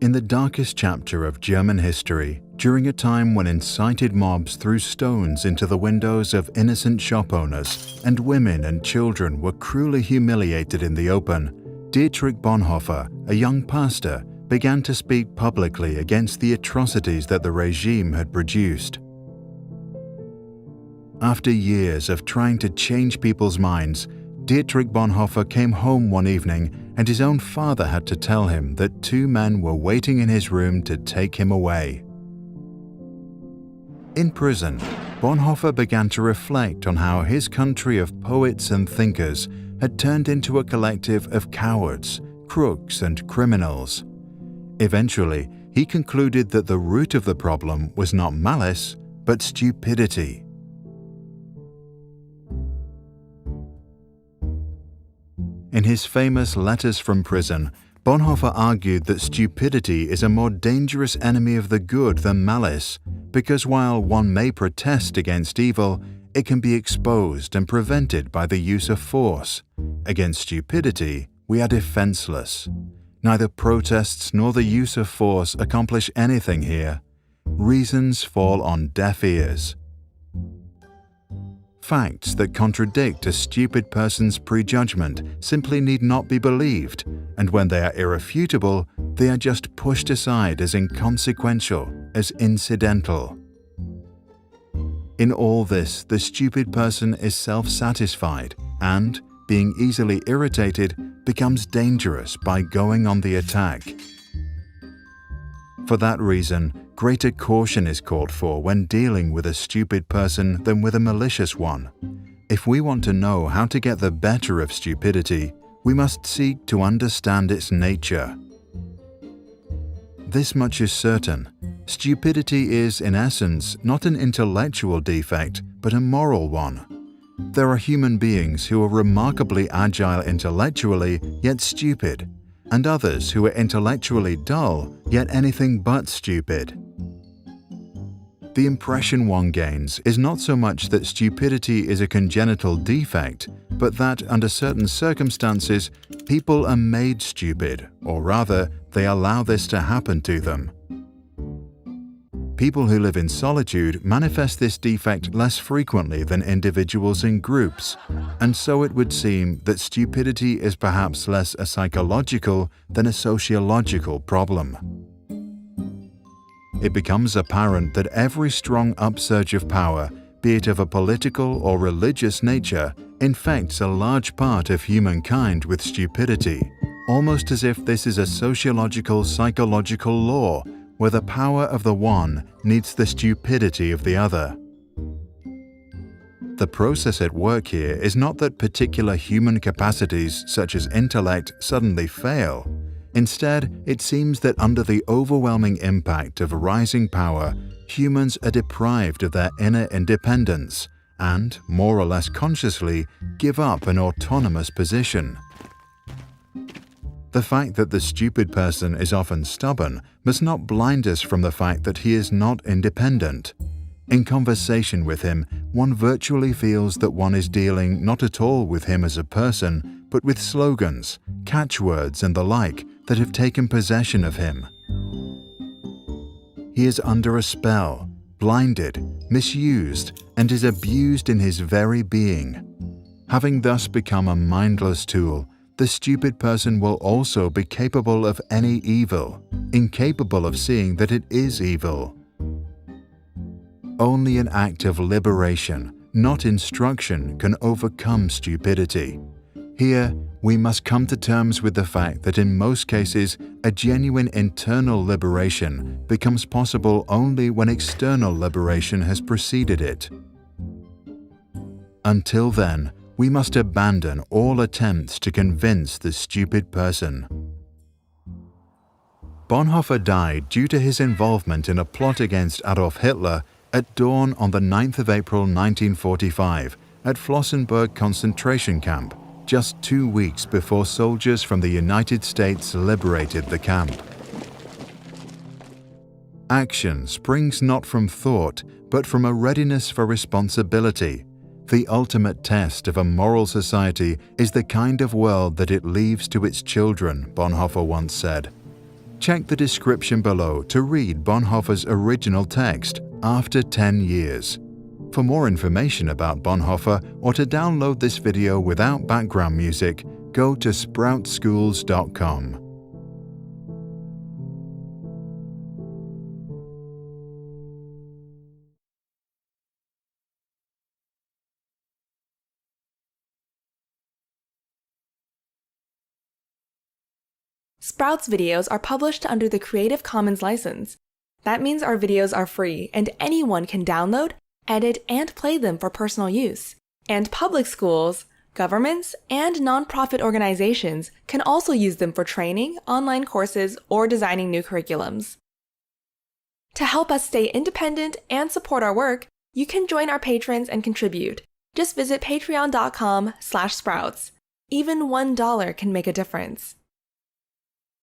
In the darkest chapter of German history, during a time when incited mobs threw stones into the windows of innocent shop owners and women and children were cruelly humiliated in the open, Dietrich Bonhoeffer, a young pastor, began to speak publicly against the atrocities that the regime had produced. After years of trying to change people's minds, Dietrich Bonhoeffer came home one evening and his own father had to tell him that two men were waiting in his room to take him away. In prison, Bonhoeffer began to reflect on how his country of poets and thinkers had turned into a collective of cowards, crooks, and criminals. Eventually, he concluded that the root of the problem was not malice, but stupidity. In his famous Letters from Prison, Bonhoeffer argued that stupidity is a more dangerous enemy of the good than malice, because while one may protest against evil, it can be exposed and prevented by the use of force. Against stupidity, we are defenseless. Neither protests nor the use of force accomplish anything here. Reasons fall on deaf ears. Facts that contradict a stupid person's prejudgment simply need not be believed, and when they are irrefutable, they are just pushed aside as inconsequential, as incidental. In all this, the stupid person is self-satisfied and, being easily irritated, becomes dangerous by going on the attack. For that reason, greater caution is called for when dealing with a stupid person than with a malicious one. If we want to know how to get the better of stupidity, we must seek to understand its nature. This much is certain: stupidity is, in essence, not an intellectual defect, but a moral one. There are human beings who are remarkably agile intellectually, yet stupid, and others who are intellectually dull, yet anything but stupid. The impression one gains is not so much that stupidity is a congenital defect, but that, under certain circumstances, people are made stupid, or rather, they allow this to happen to them. People who live in solitude manifest this defect less frequently than individuals in groups, and so it would seem that stupidity is perhaps less a psychological than a sociological problem. It becomes apparent that every strong upsurge of power, be it of a political or religious nature, infects a large part of humankind with stupidity, almost as if this is a sociological psychological law where the power of the one needs the stupidity of the other. The process at work here is not that particular human capacities such as intellect suddenly fail. Instead, it seems that under the overwhelming impact of rising power, humans are deprived of their inner independence and, more or less consciously, give up an autonomous position. The fact that the stupid person is often stubborn must not blind us from the fact that he is not independent. In conversation with him, one virtually feels that one is dealing not at all with him as a person, but with slogans, catchwords, and the like that have taken possession of him. He is under a spell, blinded, misused, and is abused in his very being. Having thus become a mindless tool, the stupid person will also be capable of any evil, incapable of seeing that it is evil. Only an act of liberation, not instruction, can overcome stupidity. Here, we must come to terms with the fact that in most cases, a genuine internal liberation becomes possible only when external liberation has preceded it. Until then, we must abandon all attempts to convince the stupid person. Bonhoeffer died due to his involvement in a plot against Adolf Hitler at dawn on the 9th of April 1945 at Flossenbürg concentration camp, just 2 weeks before soldiers from the United States liberated the camp. Action springs not from thought, but from a readiness for responsibility. The ultimate test of a moral society is the kind of world that it leaves to its children, Bonhoeffer once said. Check the description below to read Bonhoeffer's original text after 10 years. For more information about Bonhoeffer or to download this video without background music, go to sproutschools.com. Sprouts videos are published under the Creative Commons license. That means our videos are free and anyone can download, edit, and play them for personal use. And public schools, governments, and nonprofit organizations can also use them for training, online courses, or designing new curriculums. To help us stay independent and support our work, you can join our patrons and contribute. Just visit patreon.com/sprouts. Even $1 can make a difference.